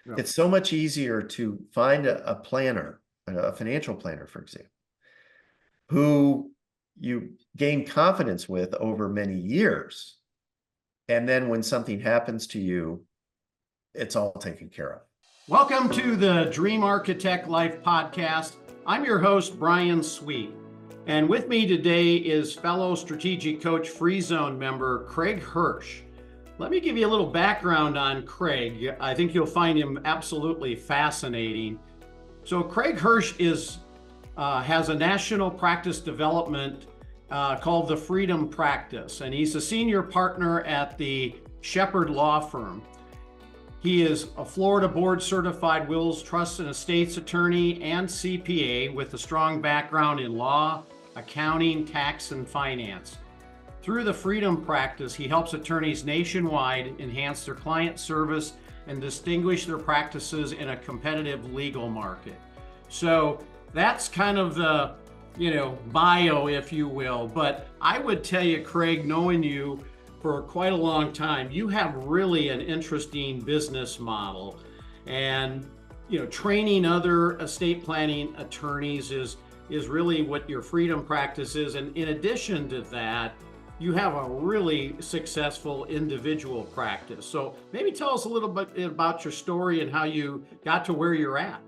Yeah. It's so much easier to find a planner, a financial planner, for example, who you gain confidence with over many years. And then when something happens to you, it's all taken care of. Welcome to the Dream Architect Life podcast. I'm your host, Brian Sweet. And with me today is fellow Strategic Coach Free Zone member, Craig Hersch. Let me give you a little background on Craig. I think you'll find him absolutely fascinating. So Craig Hersch has a national practice development called the Freedom Practice, and he's a senior partner at the Shepherd Law Firm. He is a Florida board certified wills, trusts, and estates attorney and CPA with a strong background in law, accounting, tax, and finance. Through the Freedom Practice, he helps attorneys nationwide enhance their client service and distinguish their practices in a competitive legal market. So that's kind of the, bio, if you will. But I would tell you, Craig, knowing you for quite a long time, you have really an interesting business model. And, training other estate planning attorneys is really what your Freedom Practice is. And in addition to that, you have a really successful individual practice. So maybe tell us a little bit about your story and how you got to where you're at.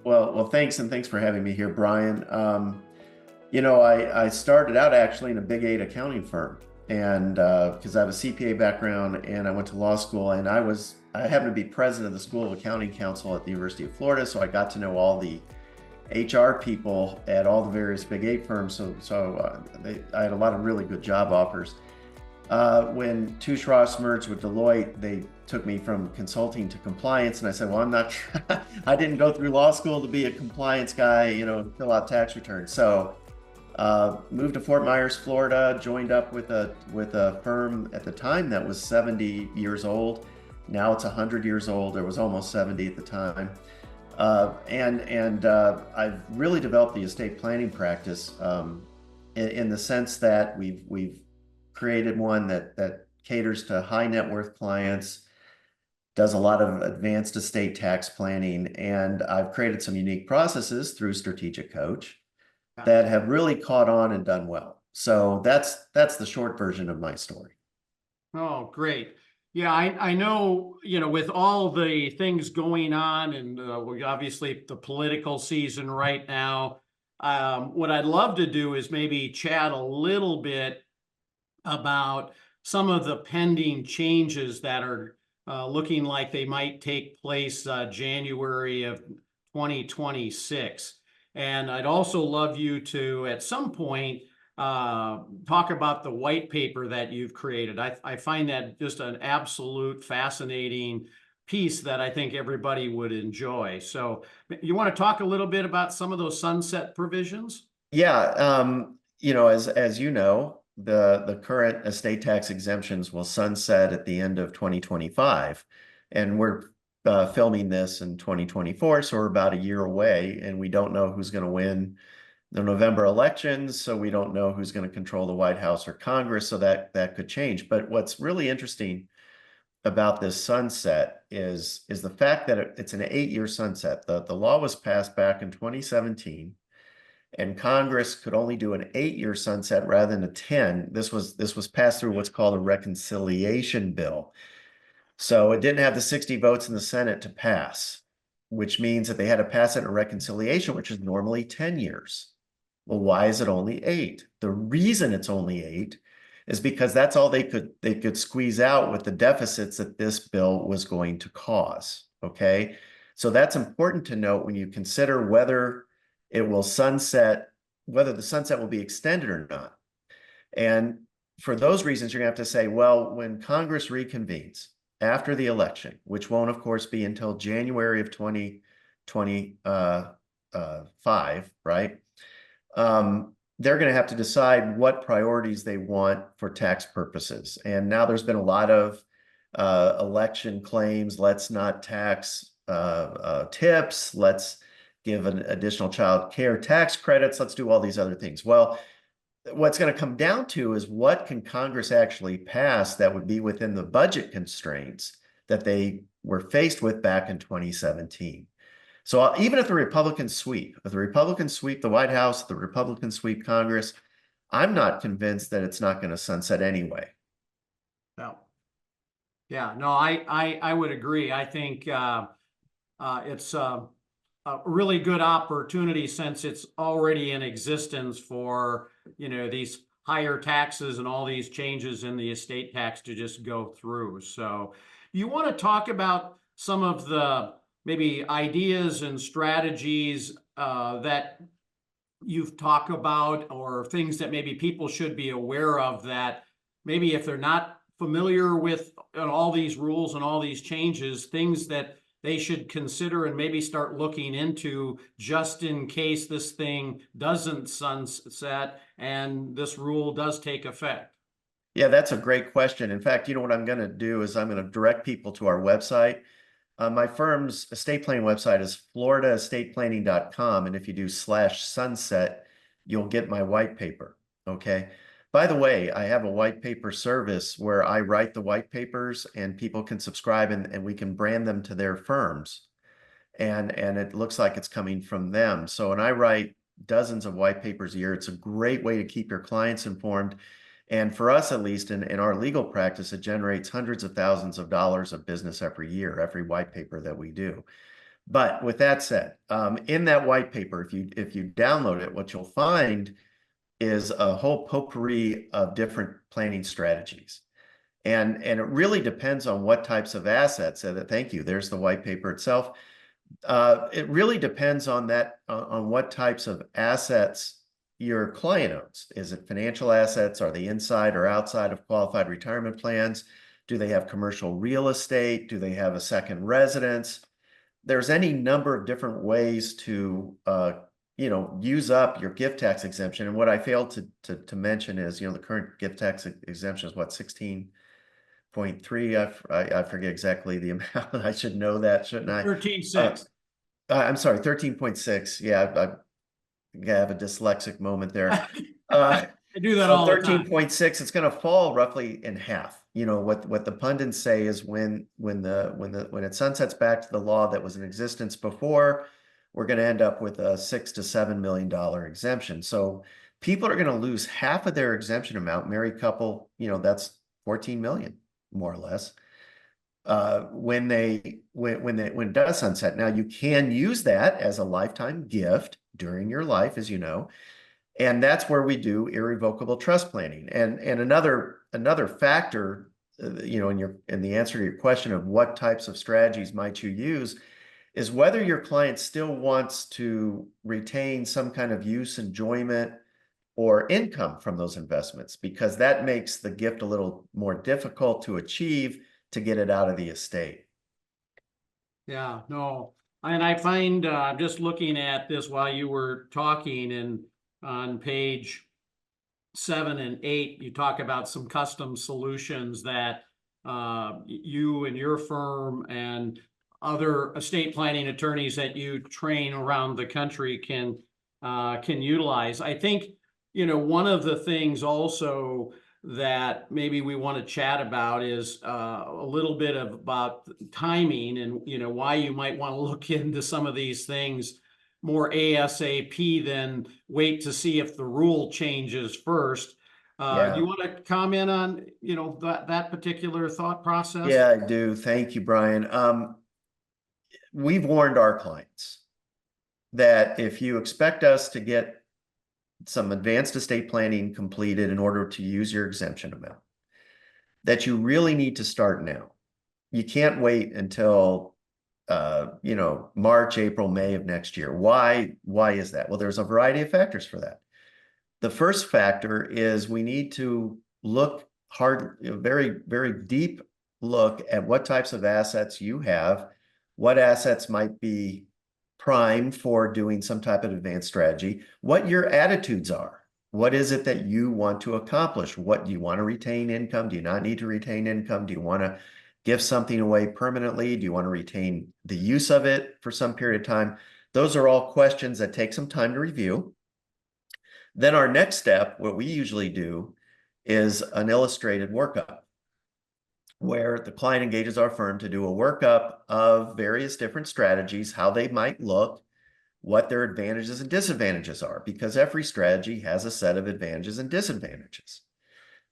Well, thanks, and thanks for having me here, Brian. I started out actually in a Big 8 accounting firm, and because I have a CPA background and I went to law school, and I happened to be president of the School of Accounting Council at the University of Florida, so I got to know all the HR people at all the various Big 8 firms, I had a lot of really good job offers. When Touche Ross merged with Deloitte, they took me from consulting to compliance, and I said, well, I'm not, I didn't go through law school to be a compliance guy, fill out tax returns. So moved to Fort Myers, Florida, joined up with a firm at the time that was 70 years old. Now it's 100 years old. It was almost 70 at the time. I've really developed the estate planning practice in the sense that we've created one that caters to high net worth clients, does a lot of advanced estate tax planning, and I've created some unique processes through Strategic Coach that have really caught on and done well. So that's the short version of my story. Oh, great. Yeah, I know, with all the things going on and obviously the political season right now, what I'd love to do is maybe chat a little bit about some of the pending changes that are looking like they might take place January of 2026. And I'd also love you to, at some point, talk about the white paper that you've created. I find that just an absolute fascinating piece that I think everybody would enjoy. So you want to talk a little bit about some of those sunset provisions? Yeah, as you know, the current estate tax exemptions will sunset at the end of 2025, and we're filming this in 2024, so we're about a year away, and we don't know who's going to win the November elections, so we don't know who's going to control the White House or Congress, so that could change. But what's really interesting about this sunset is the fact that it's an 8-year sunset. The law was passed back in 2017, and Congress could only do an 8-year sunset rather than a 10. This was passed through what's called a reconciliation bill. So it didn't have the 60 votes in the Senate to pass, which means that they had to pass it in a reconciliation, which is normally 10 years. Well, why is it only 8? The reason it's only 8 is because that's all they could squeeze out with the deficits that this bill was going to cause. Okay, so that's important to note when you consider whether it will sunset, whether the sunset will be extended or not. And for those reasons, you're gonna have to say, well, when Congress reconvenes after the election, which won't, of course, be until January of 2025, right? They're going to have to decide what priorities they want for tax purposes. And now there's been a lot of election claims. Let's not tax tips. Let's give an additional child care tax credits. Let's do all these other things. Well, what's going to come down to is what can Congress actually pass that would be within the budget constraints that they were faced with back in 2017. So even if the Republicans sweep, the White House, the Republicans sweep Congress, I'm not convinced that it's not going to sunset anyway. Yeah. Yeah, no, I would agree. I think it's a really good opportunity since it's already in existence for, these higher taxes and all these changes in the estate tax to just go through. So you want to talk about some of the maybe ideas and strategies that you've talked about, or things that maybe people should be aware of, that maybe if they're not familiar with all these rules and all these changes, things that they should consider and maybe start looking into just in case this thing doesn't sunset and this rule does take effect? Yeah, that's a great question. In fact, you know what I'm going to do is I'm going to direct people to our website. My firm's estate planning website is floridaestateplanning.com. And if you do /sunset, you'll get my white paper. Okay. By the way, I have a white paper service where I write the white papers and people can subscribe and we can brand them to their firms. And it looks like it's coming from them. So when I write dozens of white papers a year, it's a great way to keep your clients informed. And for us, at least in our legal practice, it generates hundreds of thousands of dollars of business every year, every white paper that we do. But with that said, in that white paper, if you download it, what you'll find is a whole potpourri of different planning strategies. And it really depends on what types of assets. Thank you. There's the white paper itself. It really depends on what types of assets your client owns. Is it financial assets? Are they inside or outside of qualified retirement plans? Do they have commercial real estate? Do they have a second residence? There's any number of different ways to use up your gift tax exemption. And what I failed to mention is, the current gift tax exemption is what, 16.3. I forget exactly the amount. I should know that, shouldn't I? 13.6. I'm sorry, 13.6. Yeah, I have a dyslexic moment there. I do that So all the time. 13.6, it's going to fall roughly in half. What the pundits say is when it sunsets back to the law that was in existence before, we're going to end up with a $6 to $7 million exemption. So people are going to lose half of their exemption amount. Married couple, that's 14 million, more or less. When it does sunset. Now you can use that as a lifetime gift during your life, as you know, and that's where we do irrevocable trust planning. And another factor, in the answer to your question of what types of strategies might you use, is whether your client still wants to retain some kind of use, enjoyment, or income from those investments, because that makes the gift a little more difficult to achieve to get it out of the estate. Yeah, no. And I find, I'm just looking at this while you were talking, and on page 7 and 8, you talk about some custom solutions that you and your firm and other estate planning attorneys that you train around the country can utilize. I think, one of the things also that maybe we want to chat about is a little bit about timing, and why you might want to look into some of these things more ASAP than wait to see if the rule changes first. Do you want to comment on that particular thought process? Yeah, I do. Thank you, Brian. We've warned our clients that if you expect us to get some advanced estate planning completed in order to use your exemption amount, that you really need to start now. You can't wait until March, April, May of next year. Why is that? Well, there's a variety of factors for that. The first factor is we need to look hard, very, very deep look at what types of assets you have, what assets might be prime for doing some type of advanced strategy, what your attitudes are. What is it that you want to accomplish? What do you want to retain income? Do you not need to retain income? Do you want to give something away permanently? Do you want to retain the use of it for some period of time? Those are all questions that take some time to review. Then our next step, what we usually do, is an illustrated workup. where the client engages our firm to do a workup of various different strategies, how they might look, what their advantages and disadvantages are, because every strategy has a set of advantages and disadvantages.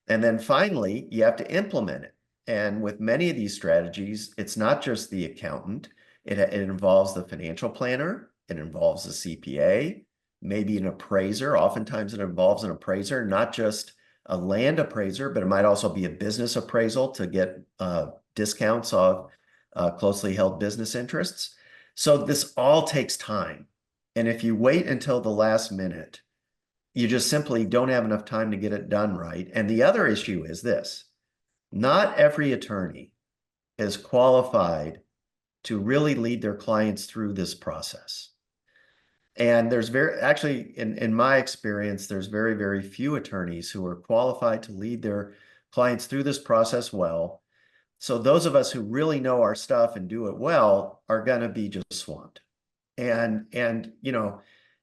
And then finally, you have to implement it. And with many of these strategies, it's not just the accountant. It involves the financial planner. It involves the CPA, maybe an appraiser. Oftentimes it involves an appraiser, not just a land appraiser, but it might also be a business appraisal to get discounts of closely held business interests. So this all takes time. And if you wait until the last minute, you just simply don't have enough time to get it done right. And the other issue is this: not every attorney is qualified to really lead their clients through this process. And there's actually, in my experience, there's very, very few attorneys who are qualified to lead their clients through this process well. So those of us who really know our stuff and do it well are going to be just swamped. And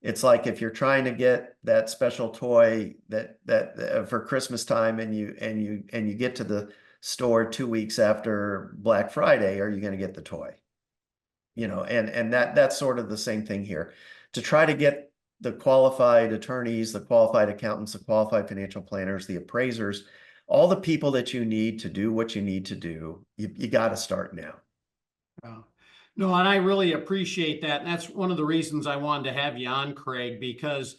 it's like if you're trying to get that special toy that for Christmas time, and you get to the store 2 weeks after Black Friday, are you going to get the toy? And that's sort of the same thing here. To try to get the qualified attorneys, the qualified accountants, the qualified financial planners, the appraisers, all the people that you need to do what you need to do, you got to start now. Yeah. No, and I really appreciate that. And that's one of the reasons I wanted to have you on, Craig, because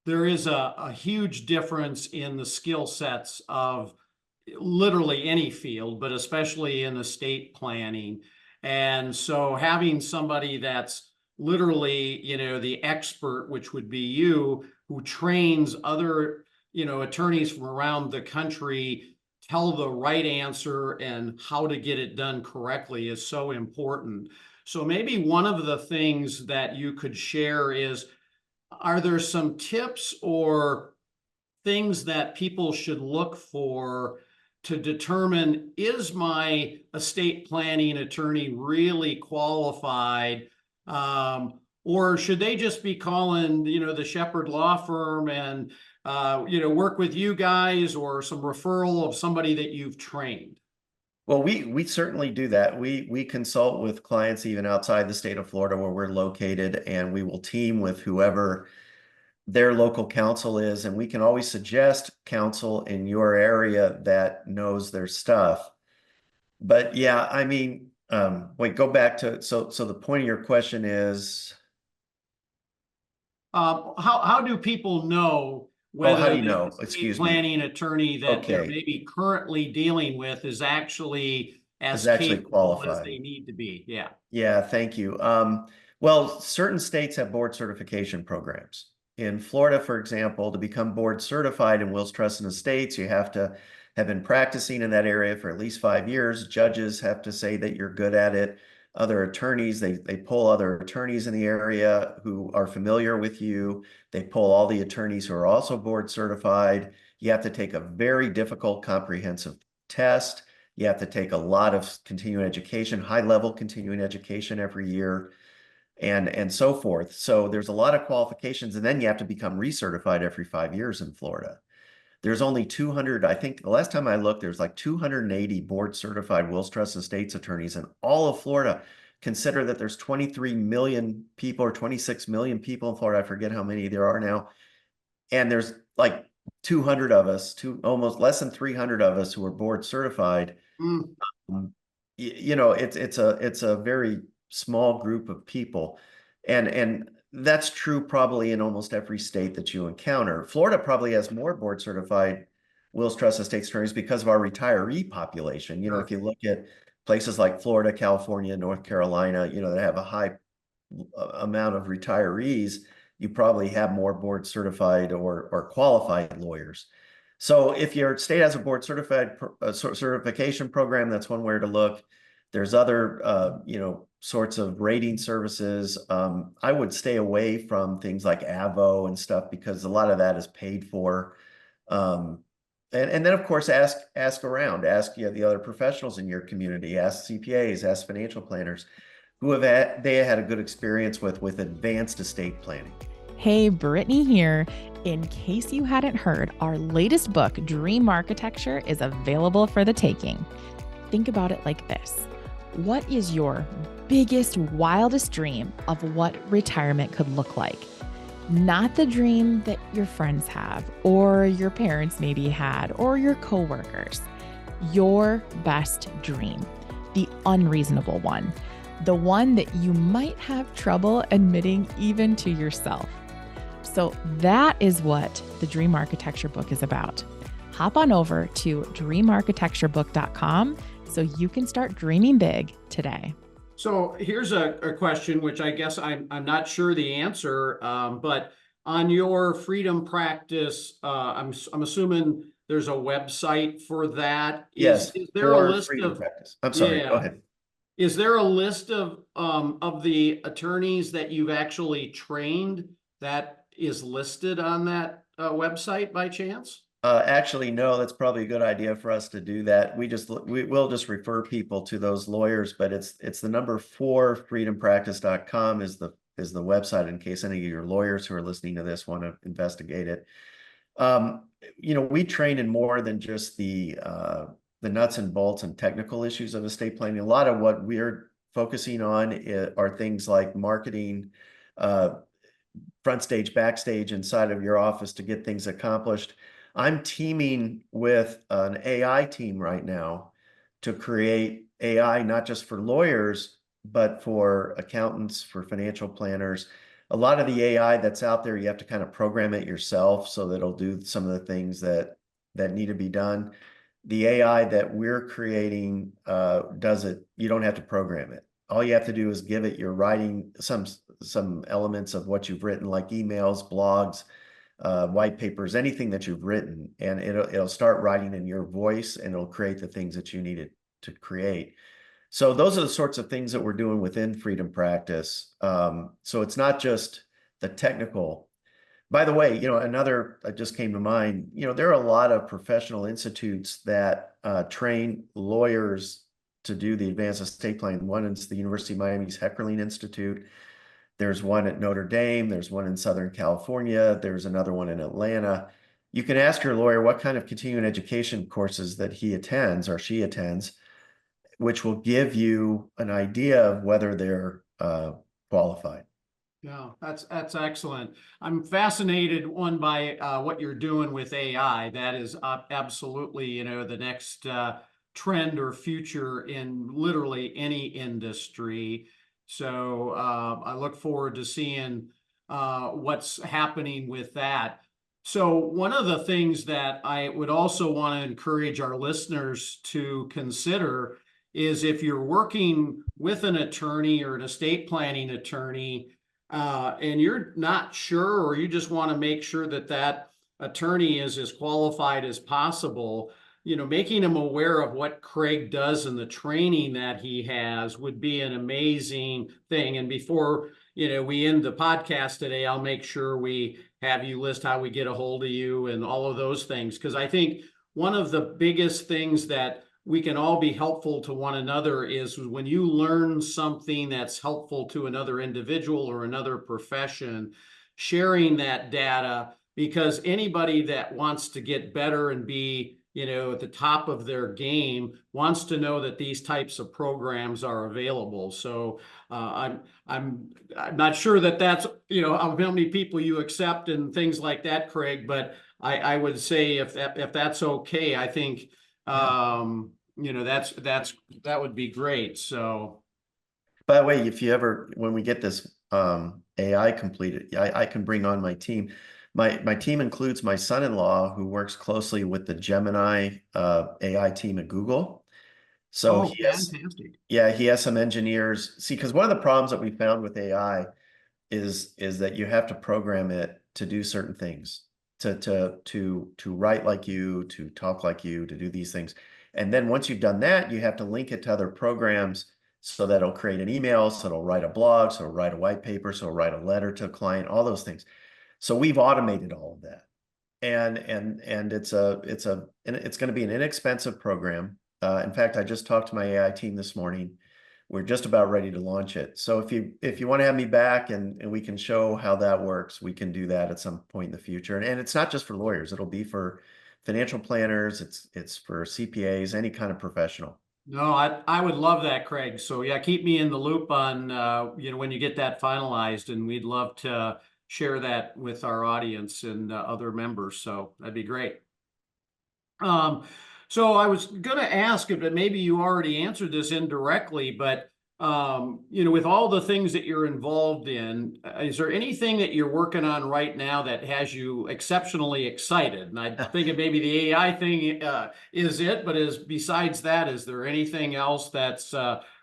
there is a huge difference in the skill sets of literally any field, but especially in estate planning. And so having somebody that's literally, the expert, which would be you, who trains other, attorneys from around the country, tell the right answer and how to get it done correctly, is so important. So maybe one of the things that you could share is, are there some tips or things that people should look for to determine, is my estate planning attorney really qualified? Or should they just be calling, the Shepherd Law Firm and, work with you guys, or some referral of somebody that you've trained? Well, we certainly do that. We consult with clients even outside the state of Florida where we're located, and we will team with whoever their local counsel is, and we can always suggest counsel in your area that knows their stuff. But yeah, I mean, wait, go back to, so the point of your question is, how do people know whether how do you the know? estate Excuse me. planning attorney that they're Okay, maybe currently dealing with is actually as is actually capable as qualified. they need to be? Yeah. Yeah, thank you. Well, certain states have board certification programs. In Florida, for example, to become board certified in wills, trusts, and estates, you have to have been practicing in that area for at least 5 years. Judges have to say that you're good at it. Other attorneys, they pull other attorneys in the area who are familiar with you. They pull all the attorneys who are also board certified. You have to take a very difficult comprehensive test. You have to take a lot of continuing education, high-level continuing education every year, and so forth. So there's a lot of qualifications, and then you have to become recertified every 5 years in Florida. There's only 200, I think the last time I looked, there's like 280 board certified wills, trusts, and estates attorneys in all of Florida. Consider that there's 23 million people or 26 million people in Florida. I forget how many there are now. And there's like 200 of us, almost less than 300 of us who are board certified. Mm. It's a very small group of people, and that's true probably in almost every state that you encounter. Florida probably has more board certified wills, trusts, estates attorneys because of our retiree population. Sure. If you look at places like Florida, California, North Carolina, that have a high amount of retirees, you probably have more board certified or qualified lawyers. So if your state has a board certified certification program, that's one way to look. There's other, sorts of rating services. I would stay away from things like AVO and stuff because a lot of that is paid for. And then of course, ask around, ask the other professionals in your community, ask CPAs, ask financial planners who they had a good experience with advanced estate planning. Hey, Brittany here. In case you hadn't heard, our latest book, Dream Architecture, is available for the taking. think about it like this. What is your biggest, wildest dream of what retirement could look like? Not the dream that your friends have, or your parents maybe had, or your coworkers. Your best dream, the unreasonable one, the one that you might have trouble admitting even to yourself. So that is what the Dream Architecture book is about. Hop on over to dreamarchitecturebook.com so you can start dreaming big today. So here's a question, which I guess I'm not sure the answer, but on your freedom practice, I'm assuming there's a website for that. Yes, Is there a for list freedom of, practice. I'm sorry, go yeah, ahead. is there a list of the attorneys that you've actually trained that is listed on that website by chance? Actually, no, that's probably a good idea for us to do that. We will just refer people to those lawyers, but it's the number 4 freedompractice.com is the website in case any of your lawyers who are listening to this want to investigate it. We train in more than just the nuts and bolts and technical issues of estate planning. A lot of what we're focusing on are things like marketing, front stage, backstage, inside of your office to get things accomplished. I'm teaming with an AI team right now to create AI, not just for lawyers, but for accountants, for financial planners. A lot of the AI that's out there, you have to kind of program it yourself so that it'll do some of the things that need to be done. The AI that we're creating does it. You don't have to program it. All you have to do is give it your writing, some elements of what you've written, like emails, blogs, white papers, anything that you've written, and it'll start writing in your voice, and it'll create the things that you needed to create. So those are the sorts of things that we're doing within Freedom Practice. So it's not just the technical. By the way, another that just came to mind, there are a lot of professional institutes that train lawyers to do the advanced estate planning. One is the University of Miami's Heckerling Institute. There's one at Notre Dame. There's one in Southern California. There's another one in Atlanta. You can ask your lawyer what kind of continuing education courses that he attends or she attends, which will give you an idea of whether they're qualified. Yeah, that's excellent. I'm fascinated by what you're doing with AI. That is absolutely, the next trend or future in literally any industry. So I look forward to seeing what's happening with that. So one of the things that I would also want to encourage our listeners to consider is if you're working with an attorney or an estate planning attorney, and you're not sure, or you just want to make sure that that attorney is as qualified as possible, making them aware of what Craig does and the training that he has would be an amazing thing. And before, we end the podcast today, I'll make sure we have you list how we get a hold of you and all of those things. Because I think one of the biggest things that we can all be helpful to one another is when you learn something that's helpful to another individual or another profession, sharing that data, because anybody that wants to get better and be, at the top of their game wants to know that these types of programs are available. So I'm not sure that that's, how many people you accept and things like that, Craig, but I would say if that's okay, I think that would be great. So, by the way, if you ever, when we get this AI completed, I can bring on my team. My team includes my son-in-law, who works closely with the Gemini AI team at Google. So he has, fantastic. yeah, he has some engineers. See, because one of the problems that we found with AI is that you have to program it to do certain things, to write like you, to talk like you, to do these things. And then once you've done that, you have to link it to other programs so that it'll create an email, so it'll write a blog, so it'll write a white paper, so it'll write a letter to a client, all those things. So we've automated all of that. And it's going to be an inexpensive program. In fact, I just talked to my AI team this morning. We're just about ready to launch it. So if you want to have me back and we can show how that works, we can do that at some point in the future. And it's not just for lawyers. It'll be for financial planners. It's for CPAs, any kind of professional. No, I would love that, Craig. So yeah, keep me in the loop on when you get that finalized, and we'd love to share that with our audience and other members. So that'd be great. Um, so I was going to ask it, but maybe you already answered this indirectly, but with all the things that you're involved in, is there anything that you're working on right now that has you exceptionally excited? And I think it maybe the AI thing is it, but besides that, is there anything else that's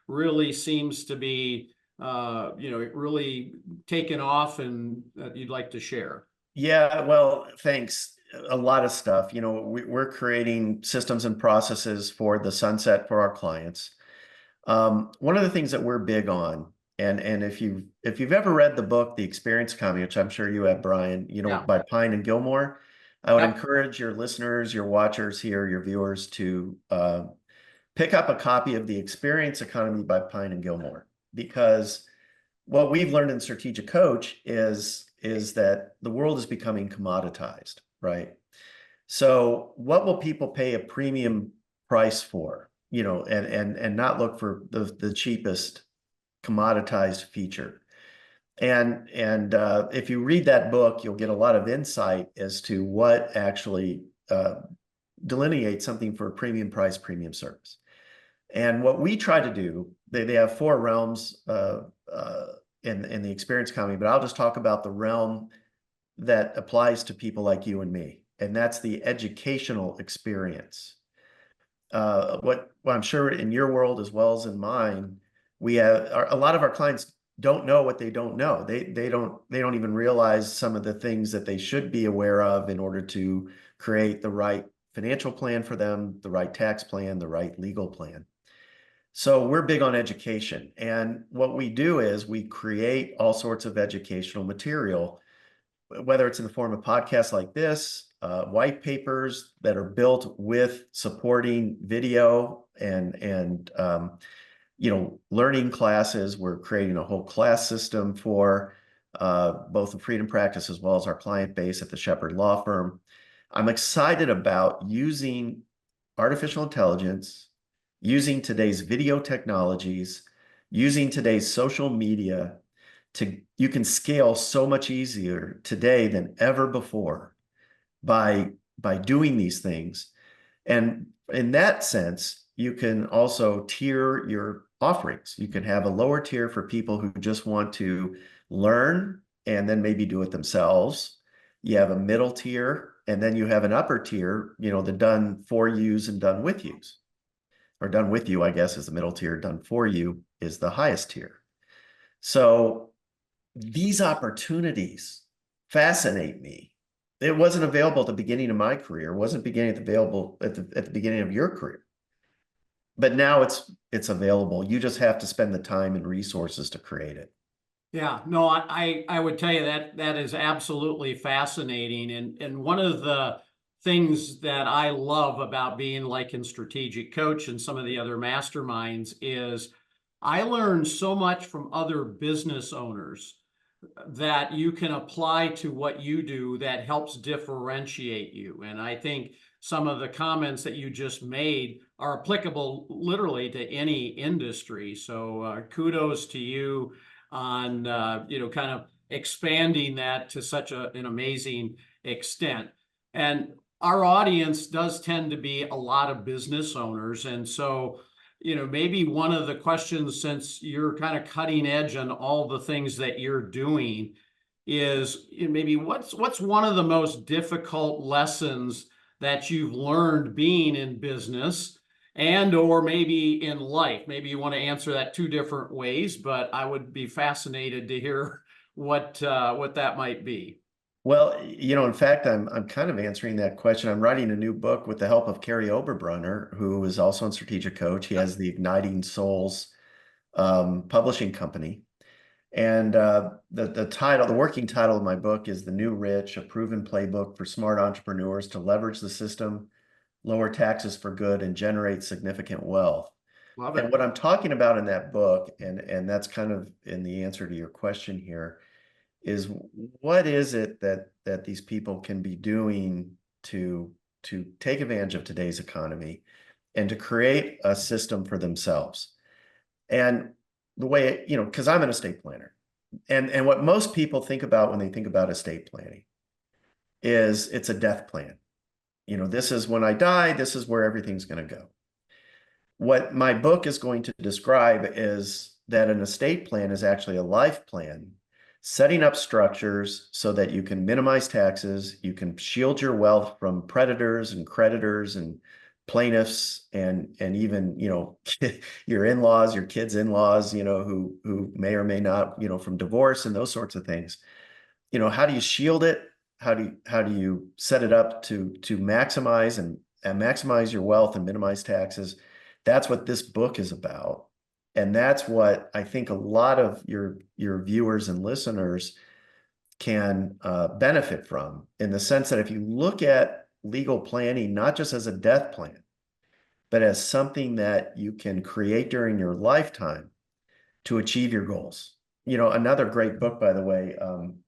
really seems to be really taken off and that you'd like to share? Yeah, well, thanks. A lot of stuff. We're creating systems and processes for the sunset for our clients. One of the things that we're big on, and if you've ever read the book The Experience Economy, which I'm sure you have, Brian, Yeah. by Pine and Gilmore, I would Yep. encourage your listeners, your watchers here, your viewers to pick up a copy of The Experience Economy by Pine and Gilmore, because what we've learned in Strategic Coach is that the world is becoming commoditized, right? So what will people pay a premium price for, and not look for the cheapest commoditized feature? And if you read that book, you'll get a lot of insight as to what actually delineates something for a premium price, premium service. And what we try to do, they have four realms in the experience economy, but I'll just talk about the realm that applies to people like you and me, and that's the educational experience. What I'm sure in your world as well as in mine, we have a lot of our clients don't know what they don't know. They don't even realize some of the things that they should be aware of in order to create the right financial plan for them, the right tax plan, the right legal plan. So we're big on education. And what we do is we create all sorts of educational material, whether it's in the form of podcasts like this, white papers that are built with supporting video and learning classes. We're creating a whole class system for both the freedom practice as well as our client base at the Shepherd Law Firm. I'm excited about using artificial intelligence, using today's video technologies, using today's social media. You can scale so much easier today than ever before by doing these things. And in that sense, you can also tier your offerings. You can have a lower tier for people who just want to learn and then maybe do it themselves. You have a middle tier, and then you have an upper tier, the done for yous and done with yous. Or done with you, I guess, is the middle tier. Done for you is the highest tier. So these opportunities fascinate me. It wasn't available at the beginning of my career. It wasn't available at the beginning of your career. But now it's available. You just have to spend the time and resources to create it. Yeah, no, I would tell you that is absolutely fascinating. And one of the things that I love about being like in Strategic Coach and some of the other masterminds is I learn so much from other business owners that you can apply to what you do that helps differentiate you. And I think some of the comments that you just made are applicable literally to any industry. So kudos to you on kind of expanding that to such an amazing extent. And our audience does tend to be a lot of business owners. And so maybe one of the questions, since you're kind of cutting edge on all the things that you're doing, is maybe what's one of the most difficult lessons that you've learned being in business and or maybe in life? Maybe you want to answer that two different ways, but I would be fascinated to hear what that might be. Well, in fact, I'm kind of answering that question. I'm writing a new book with the help of Kerry Oberbrunner, who is also in Strategic Coach. He has the Igniting Souls publishing company. And the working title of my book is The New Rich, a proven playbook for smart entrepreneurs to leverage the system, lower taxes for good, and generate significant wealth. Love And it. what I'm talking about in that book, and that's kind of in the answer to your question here, is what is it that these people can be doing to take advantage of today's economy and to create a system for themselves. And the way, because I'm an estate planner, and what most people think about when they think about estate planning is it's a death plan. This is when I die, this is where everything's going to go. What my book is going to describe is that an estate plan is actually a life plan, setting up structures so that you can minimize taxes, you can shield your wealth from predators and creditors and plaintiffs and even your in-laws, your kids' in-laws, who may or may not, from divorce and those sorts of things. How do you shield it? How do you set it up to maximize and maximize your wealth and minimize taxes? That's what this book is about. And that's what I think a lot of your viewers and listeners can benefit from, in the sense that if you look at legal planning, not just as a death plan, but as something that you can create during your lifetime to achieve your goals. Another great book, by the way,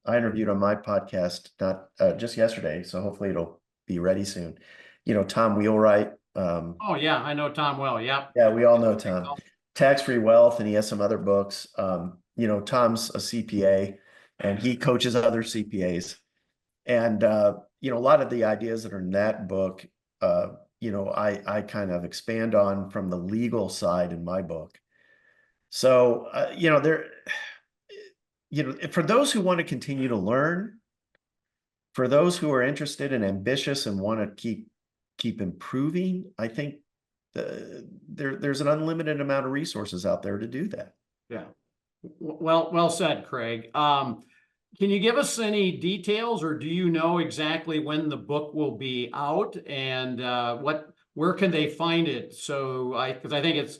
I interviewed on my podcast, not just yesterday, so hopefully it'll be ready soon. Tom Wheelwright. Oh yeah, I know Tom well. Yep. Yeah, we all know Tom. Tax-Free Wealth, and he has some other books. Tom's a CPA, and he coaches other CPAs. And a lot of the ideas that are in that book, I kind of expand on from the legal side in my book. So, for those who want to continue to learn, for those who are interested and ambitious and want to keep improving, I think there's an unlimited amount of resources out there to do that. Yeah. Well said, Craig. Can you give us any details, or do you know exactly when the book will be out, and where can they find it? So because I think it's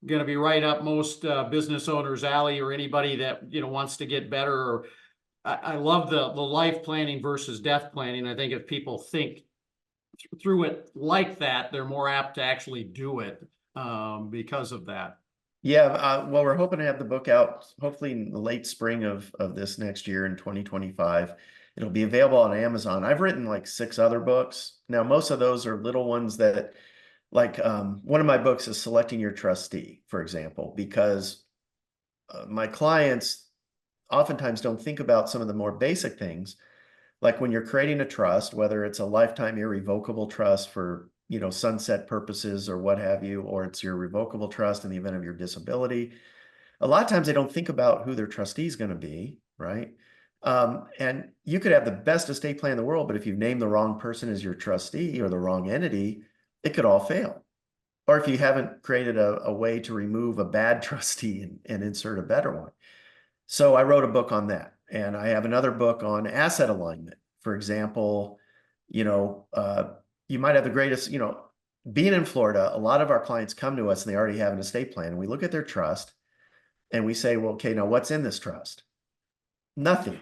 going to be right up most business owners' alley, or anybody that wants to get better. Or I love the life planning versus death planning. I think if people think through it like that, they're more apt to actually do it because of that. Yeah, well, we're hoping to have the book out hopefully in the late spring of this next year in 2025. It'll be available on Amazon. I've written like 6 other books. Now, most of those are little ones that, like, one of my books is Selecting Your Trustee, for example, because my clients oftentimes don't think about some of the more basic things, like when you're creating a trust, whether it's a lifetime irrevocable trust for sunset purposes or what have you, or it's your revocable trust in the event of your disability. A lot of times they don't think about who their trustee is going to be, right? And you could have the best estate plan in the world, but if you name the wrong person as your trustee or the wrong entity, it could all fail. Or if you haven't created a way to remove a bad trustee and insert a better one. So I wrote a book on that. And I have another book on asset alignment. For example, you might have the greatest, being in Florida, a lot of our clients come to us and they already have an estate plan. And we look at their trust and we say, well, okay, now what's in this trust? Nothing.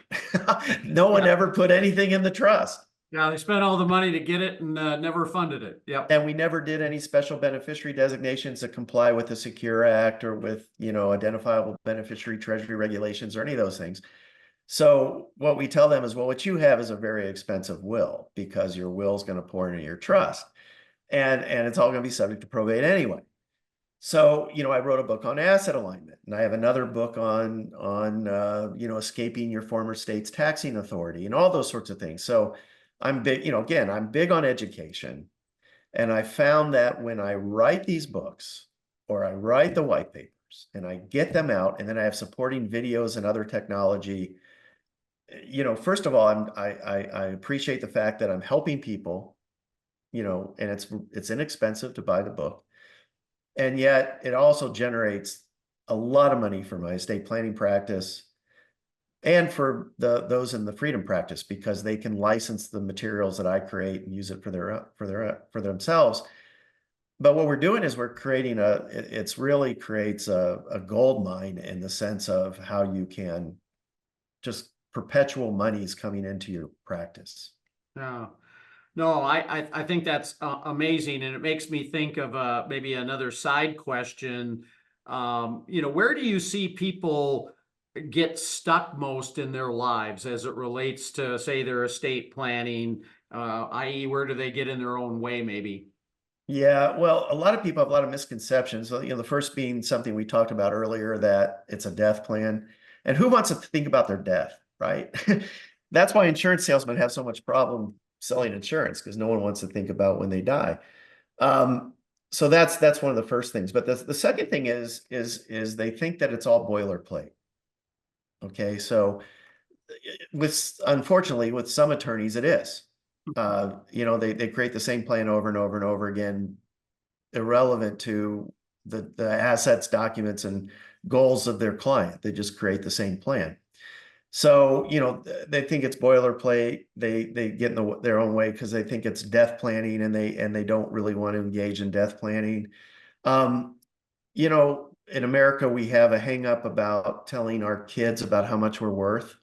No one ever put anything in the trust. Yeah, they spent all the money to get it and never funded it. Yep. And we never did any special beneficiary designations that comply with the Secure Act or with, identifiable beneficiary treasury regulations or any of those things. So what we tell them is, well, what you have is a very expensive will, because your will is going to pour into your trust, and it's all going to be subject to probate anyway. So, I wrote a book on asset alignment, and I have another book on escaping your former state's taxing authority and all those sorts of things. So I'm big, again, I'm big on education. And I found that when I write these books or I write the white papers and I get them out, and then I have supporting videos and other technology, first of all, I appreciate the fact that I'm helping people, and it's inexpensive to buy the book. And yet it also generates a lot of money for my estate planning practice and for those in the freedom practice, because they can license the materials that I create and use it for themselves. But what we're doing is we're creating it really creates a gold mine, in the sense of how you can just perpetual monies coming into your practice. No, I think that's amazing, and it makes me think of maybe another side question. Where do you see people get stuck most in their lives as it relates to, say, their estate planning, i.e., where do they get in their own way, maybe? Yeah, well, a lot of people have a lot of misconceptions. So, the first being something we talked about earlier, that it's a death plan. And who wants to think about their death, right? That's why insurance salesmen have so much problem selling insurance, because no one wants to think about when they die. Um, so that's one of the first things. But the second thing is they think that it's all boilerplate. Okay, so unfortunately with some attorneys it is. They create the same plan over and over and over again, irrelevant to the assets, documents, and goals of their client. They just create the same plan. So, they think it's boilerplate. They get in their own way because they think it's death planning, and they don't really want to engage in death planning. Um, in America, we have a hang up about telling our kids about how much we're worth.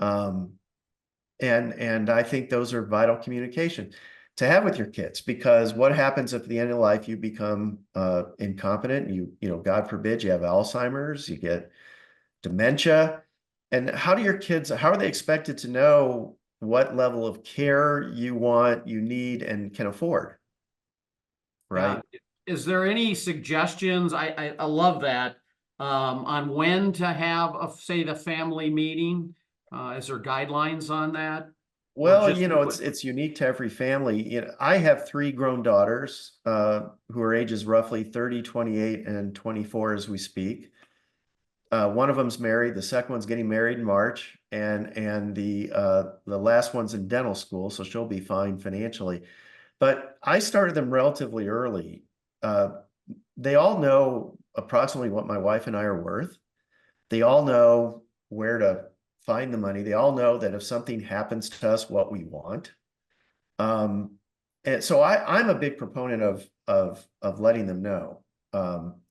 Um, and I think those are vital communication to have with your kids, because what happens if at the end of life you become incompetent, God forbid, you have Alzheimer's, you get dementia, and how are they expected to know what level of care you want, you need, and can afford, Yeah. right? Is there any suggestions? I love that. On when to have say the family meeting? Is there guidelines on that? Or Well, just do it? it's unique to every family. I have three grown daughters who are ages roughly 30, 28, and 24 as we speak. One of them's married, the second one's getting married in March, and the last one's in dental school, so she'll be fine financially. But I started them relatively early. Uh, they all know approximately what my wife and I are worth. They all know where to find the money. They all know that if something happens to us, what we want. Um, and so I'm a big proponent of letting them know.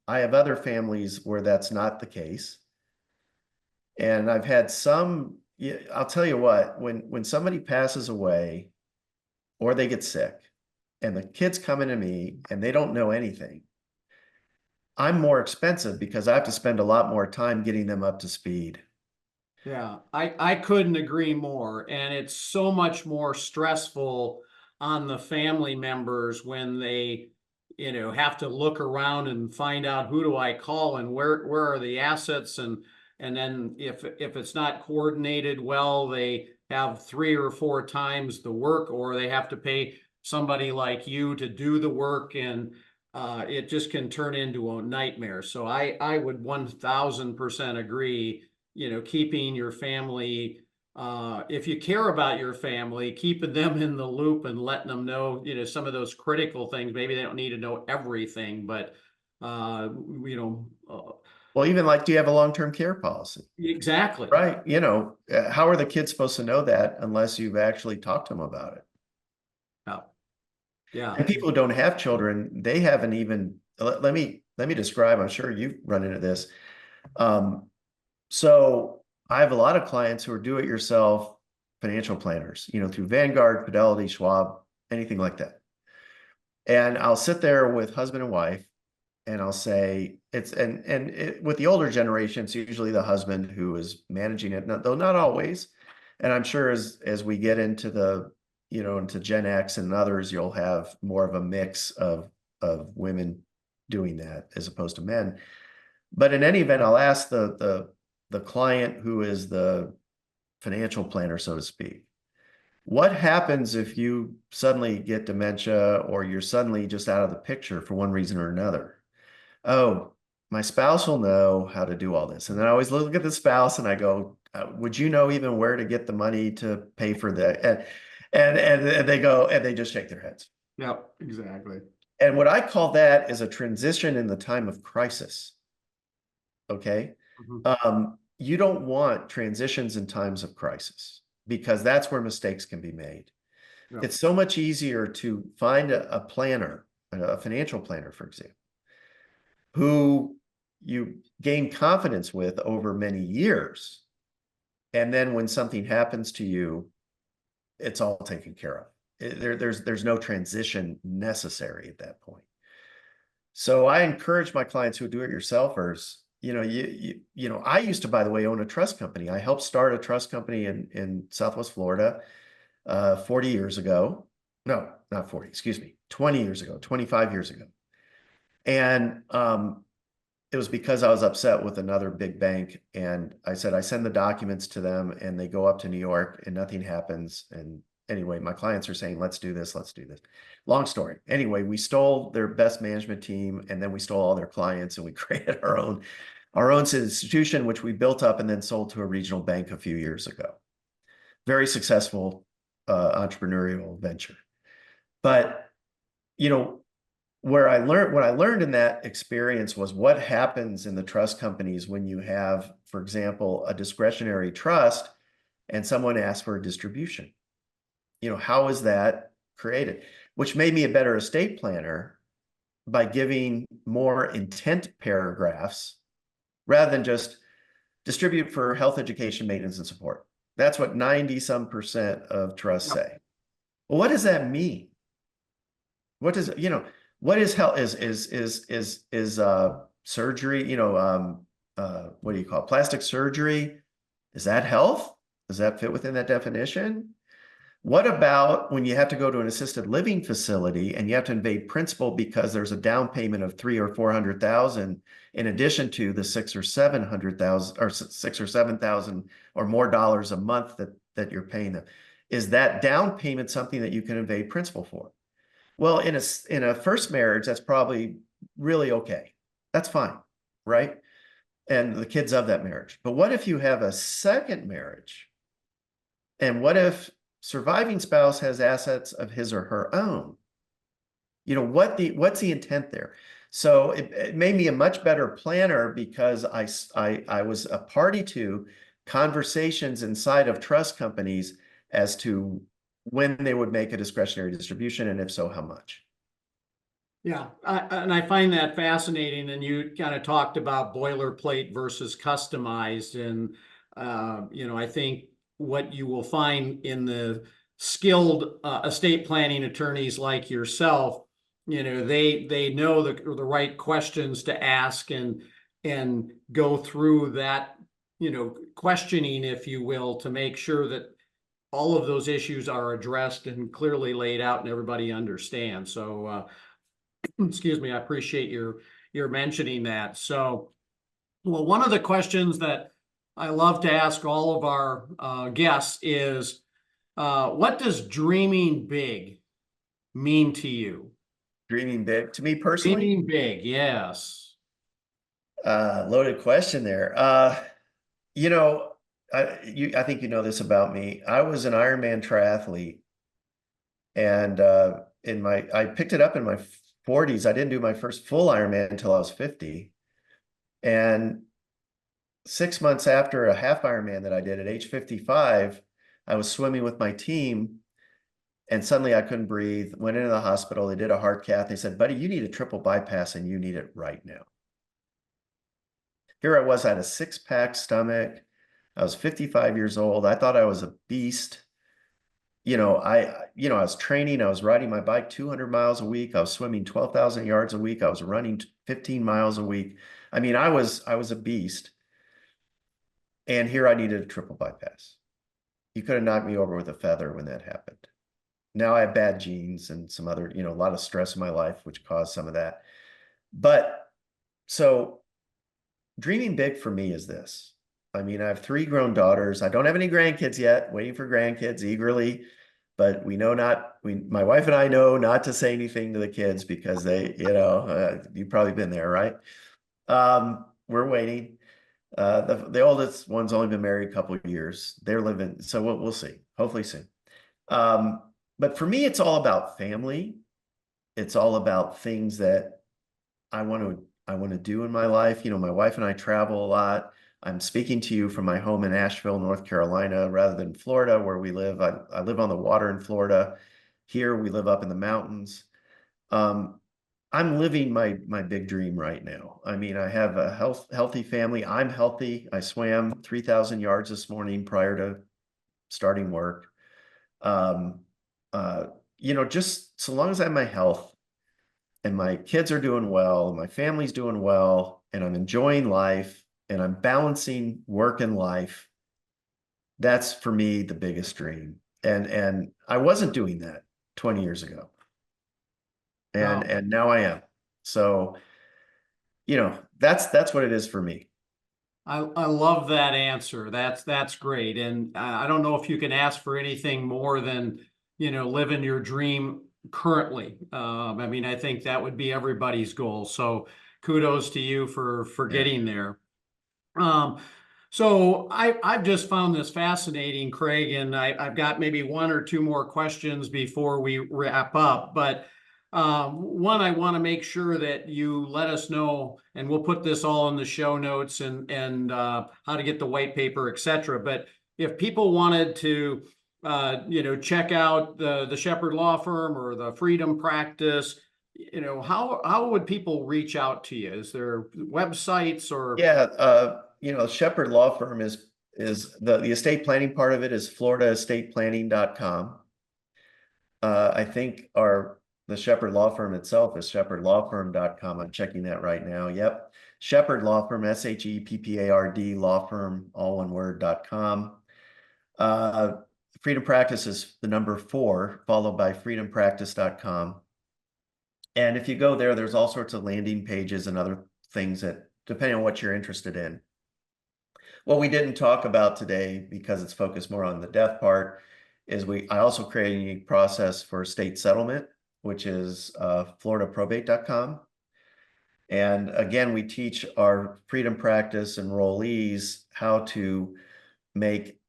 I have other families where that's not the case. And I've had some, yeah, I'll tell you what, when somebody passes away or they get sick and the kids come into me and they don't know anything, I'm more expensive because I have to spend a lot more time getting them up to speed. Yeah, I couldn't agree more. And it's so much more stressful on the family members when they, have to look around and find out who do I call and where are the assets, and then if it's not coordinated well, they have 3 or 4 times the work, or they have to pay somebody like you to do the work, and it just can turn into a nightmare. So I would 1000% agree, keeping your family, if you care about your family, keeping them in the loop and letting them know, some of those critical things. Maybe they don't need to know everything, but, uh, you know, uh, Well, even like, do you have a long-term care policy? exactly. Right. How are the kids supposed to know that unless you've actually talked to them about it? Yeah. Yeah. And people who don't have children, they haven't even, let me describe, I'm sure you've run into this. Um, so I have a lot of clients who are do-it-yourself financial planners, through Vanguard, Fidelity, Schwab, anything like that. And I'll sit there with husband and wife, and I'll say with the older generation, it's usually the husband who is managing it, though not always. And I'm sure as we get into into Gen X and others, you'll have more of a mix of women doing that as opposed to men. But in any event, I'll ask the client who is the financial planner, so to speak, what happens if you suddenly get dementia or you're suddenly just out of the picture for one reason or another? Oh, my spouse will know how to do all this. And then I always look at the spouse and I go, would you know even where to get the money to pay for that? And they go, and they just shake their heads. Yep, exactly. And what I call that is a transition in the time of crisis. Okay. You don't want transitions in times of crisis, because that's where mistakes can be made. Yep. It's so much easier to find a planner, a financial planner, for example, who you gain confidence with over many years. And then when something happens to you, it's all taken care of. There's no transition necessary at that point. So I encourage my clients who are do-it-yourselfers, I used to, by the way, own a trust company. I helped start a trust company in Southwest Florida 40 years ago. No, not 40, excuse me, 20 years ago, 25 years ago. And it was because I was upset with another big bank. And I said, I send the documents to them and they go up to New York and nothing happens. And anyway, my clients are saying, let's do this, let's do this. Long story. Anyway, we stole their best management team and then we stole all their clients and we created our own institution, which we built up and then sold to a regional bank a few years ago. Very successful entrepreneurial venture. But, you know, what I learned in that experience was what happens in the trust companies when you have, for example, a discretionary trust and someone asks for a distribution. You know, how is that created? Which made me a better estate planner by giving more intent paragraphs rather than just distribute for health, education, maintenance, and support. That's what 90-some% of trusts say. Well, what does that mean? What does, you know, what is health? Is surgery, you know, what do you call it? Plastic surgery? Is that health? Does that fit within that definition? What about when you have to go to an assisted living facility and you have to invade principal because there's a down payment of $300,000 or $400,000 in addition to the $600,000 or $700,000 or $6,000 or $7,000 or more dollars a month that you're paying them? Is that down payment something that you can invade principal for? Well, in a first marriage, that's probably really okay. That's fine, right? And the kids of that marriage. But what if you have a second marriage? And what if surviving spouse has assets of his or her own? You know, what's the intent there? So it made me a much better planner because I was a party to conversations inside of trust companies as to when they would make a discretionary distribution, and if so, how much. Yeah, and I find that fascinating. And you kind of talked about boilerplate versus customized. And, you know, I think what you will find in the skilled estate planning attorneys like yourself, you know, they know the right questions to ask and go through that, you know, questioning, if you will, to make sure that all of those issues are addressed and clearly laid out and everybody understands. So, excuse me, I appreciate your mentioning that. So, well, one of the questions that I love to ask all of our guests is, what does dreaming big mean to you? Dreaming big to me personally? Dreaming big, yes. Loaded question there. You know, I think you know this about me. I was an Ironman triathlete, and I picked it up in my 40s. I didn't do my first full Ironman until I was 50, and 6 months after a half Ironman that I did at age 55, I was swimming with my team, and suddenly I couldn't breathe. Went into the hospital. They did a heart cath. They said, "Buddy, you need a triple bypass, and you need it right now." Here I was, I had a six-pack stomach. I was 55 years old. I thought I was a beast. You know, I was training. I was riding my bike 200 miles a week. I was swimming 12,000 yards a week. I was running 15 miles a week. I mean, I was a beast. And here I needed a triple bypass. You could have knocked me over with a feather when that happened. Now I have bad genes and some other, you know, a lot of stress in my life, which caused some of that. But so dreaming big for me is this. I mean, I have 3 grown daughters. I don't have any grandkids yet, waiting for grandkids eagerly, but my wife and I know not to say anything to the kids because they, you know, you've probably been there, right? We're waiting. The oldest one's only been married a couple of years. They're living, so we'll see, hopefully soon. But for me, it's all about family. It's all about things that I want to do in my life. You know, my wife and I travel a lot. I'm speaking to you from my home in Asheville, North Carolina, rather than Florida, where we live. I live on the water in Florida. Here we live up in the mountains. I'm living my big dream right now. I mean, I have a healthy family. I'm healthy. I swam 3,000 yards this morning prior to starting work. You know, just so long as I have my health and my kids are doing well, and my family's doing well, and I'm enjoying life, and I'm balancing work and life, that's for me the biggest dream. And I wasn't doing that 20 years ago. Oh, and now I am. So, that's what it is for me. I love that answer. That's great. And I don't know if you can ask for anything more than, living your dream currently. I mean, I think that would be everybody's goal. So kudos to you for Yeah. getting there. Um, so I've just found this fascinating, Craig, and I've got maybe one or two more questions before we wrap up. But one, I want to make sure that you let us know, and we'll put this all in the show notes and how to get the white paper, etc. But if people wanted to, check out the Shepherd Law Firm or the Freedom Practice, how would people reach out to you? Is there websites or? Yeah, Shepherd Law Firm is the estate planning part of it is floridaestateplanning.com. I think the Shepherd Law Firm itself is shepherdlawfirm.com. I'm checking that right now. Yep. Shepherd Law Firm, SHEPPARD Law Firm, all one word.com. Freedom Practice is the number 4, followed by freedompractice.com. And if you go there, there's all sorts of landing pages and other things that, depending on what you're interested in. What we didn't talk about today, because it's focused more on the death part, is I also created a unique process for state settlement, which is floridaprobate.com. And again, we teach our Freedom Practice enrollees how to make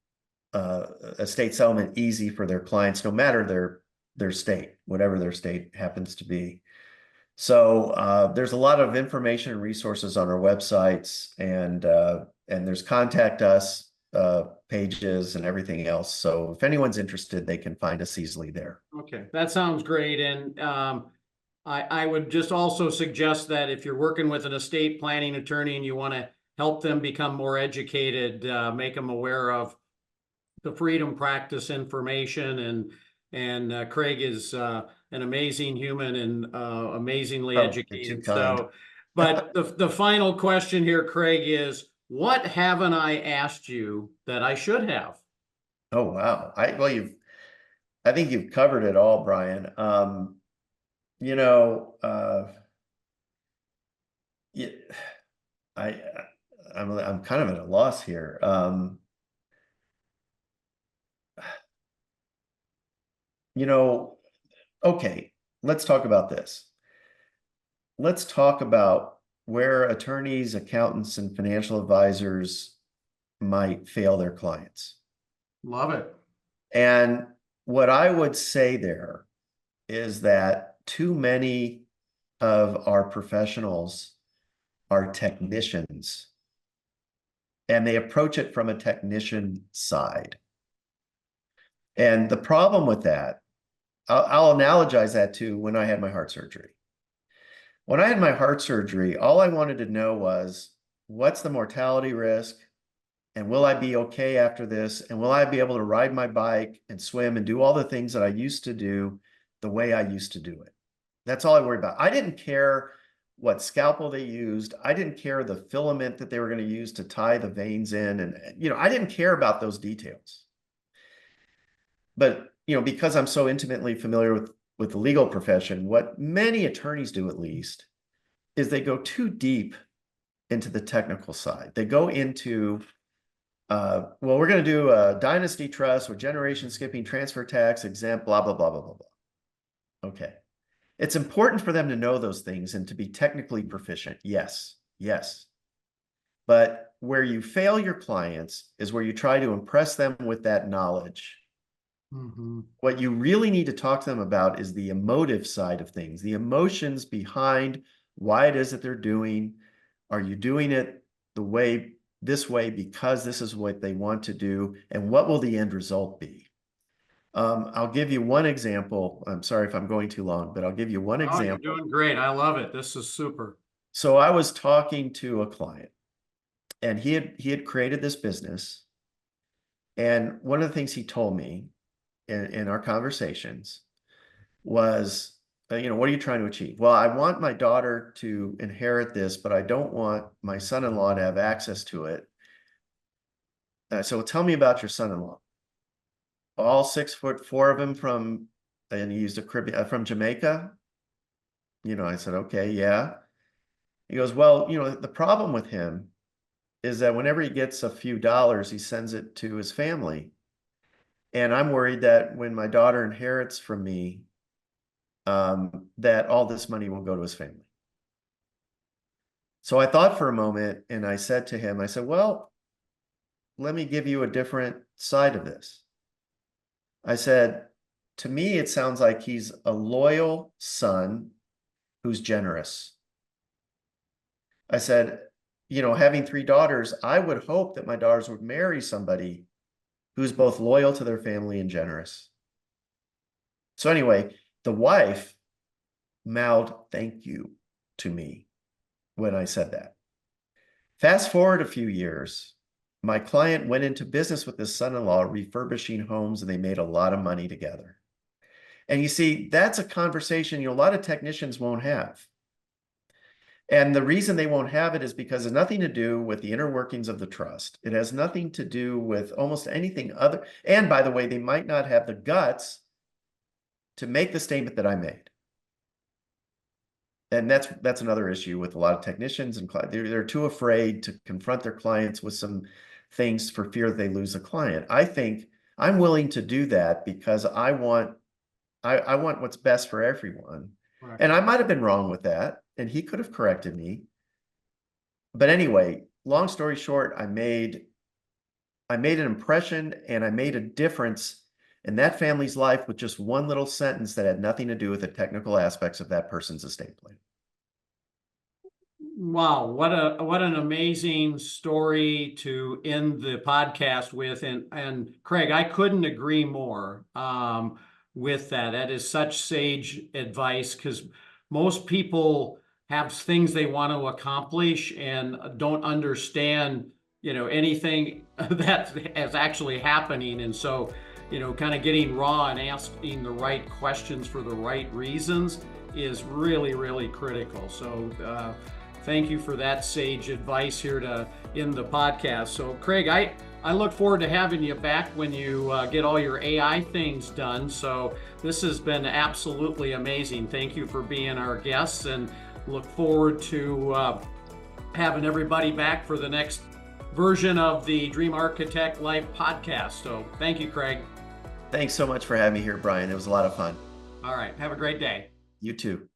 a state settlement easy for their clients, no matter their state, whatever their state happens to be. So there's a lot of information and resources on our websites, and there's contact us pages and everything else. So if anyone's interested, they can find us easily there. Okay, that sounds great. And I would just also suggest that if you're working with an estate planning attorney and you want to help them become more educated, make them aware of the Freedom Practice information. And Craig is an amazing human and amazingly Oh, you're too educated. kind. So, but the final question here, Craig, is what haven't I asked you that I should have? Oh, wow. I think you've covered it all, Brian. You know, yeah, I, I'm kind of at a loss here. You know, okay, let's talk about this. Let's talk about where attorneys, accountants, and financial advisors might fail their clients. Love it. And what I would say there is that too many of our professionals are technicians, and they approach it from a technician side. And the problem with that, I'll analogize that to when I had my heart surgery. When I had my heart surgery, all I wanted to know was, what's the mortality risk? And will I be okay after this? And will I be able to ride my bike and swim and do all the things that I used to do the way I used to do it? That's all I worried about. I didn't care what scalpel they used. I didn't care the filament that they were going to use to tie the veins in. And, I didn't care about those details. But, because I'm so intimately familiar with the legal profession, what many attorneys do at least is they go too deep into the technical side. They go into, well, we're going to do a dynasty trust with generation skipping, transfer tax, exempt, blah, blah, blah, blah, blah, blah. Okay. It's important for them to know those things and to be technically proficient. Yes, yes. But where you fail your clients is where you try to impress them with that knowledge. Mm-hmm. What you really need to talk to them about is the emotive side of things, the emotions behind why it is that they're doing. Are you doing it this way because this is what they want to do? And what will the end result be? I'll give you one example. I'm sorry if I'm going too long, but I'll give you one Oh, example. you're doing great. I love it. This is super. So I was talking to a client, and he had created this business. And one of the things he told me in our conversations was, what are you trying to achieve? Well, I want my daughter to inherit this, but I don't want my son-in-law to have access to it. So tell me about your son-in-law. All 6'4" of him and he used a Caribbean from Jamaica. I said, okay, yeah. He goes, well, the problem with him is that whenever he gets a few dollars, he sends it to his family. And I'm worried that when my daughter inherits from me, that all this money will go to his family. So I thought for a moment and I said to him, I said, well, let me give you a different side of this. I said, to me, it sounds like he's a loyal son who's generous. I said, having 3 daughters, I would hope that my daughters would marry somebody who's both loyal to their family and generous. So anyway, the wife mouthed thank you to me when I said that. Fast forward a few years, my client went into business with his son-in-law refurbishing homes, and they made a lot of money together. And you see, that's a conversation a lot of technicians won't have. And the reason they won't have it is because it has nothing to do with the inner workings of the trust. It has nothing to do with almost anything other. And by the way, they might not have the guts to make the statement that I made. And that's another issue with a lot of technicians and clients. They're too afraid to confront their clients with some things for fear they lose a client. I think I'm willing to do that because I want what's best for everyone. Right. And I might have been wrong with that, and he could have corrected me. But anyway, long story short, I made an impression and I made a difference in that family's life with just one little sentence that had nothing to do with the technical aspects of that person's estate plan. Wow, what an amazing story to end the podcast with. And Craig, I couldn't agree more with that. That is such sage advice, because most people have things they want to accomplish and don't understand, anything that is actually happening. And so, kind of getting raw and asking the right questions for the right reasons is really, really critical. So thank you for that sage advice here to end the podcast. So Craig, I look forward to having you back when you get all your AI things done. So this has been absolutely amazing. Thank you for being our guests, and look forward to having everybody back for the next version of the Dream Architect Life podcast. So thank you, Craig. Thanks so much for having me here, Brian. It was a lot of fun. All right. Have a great day. You too.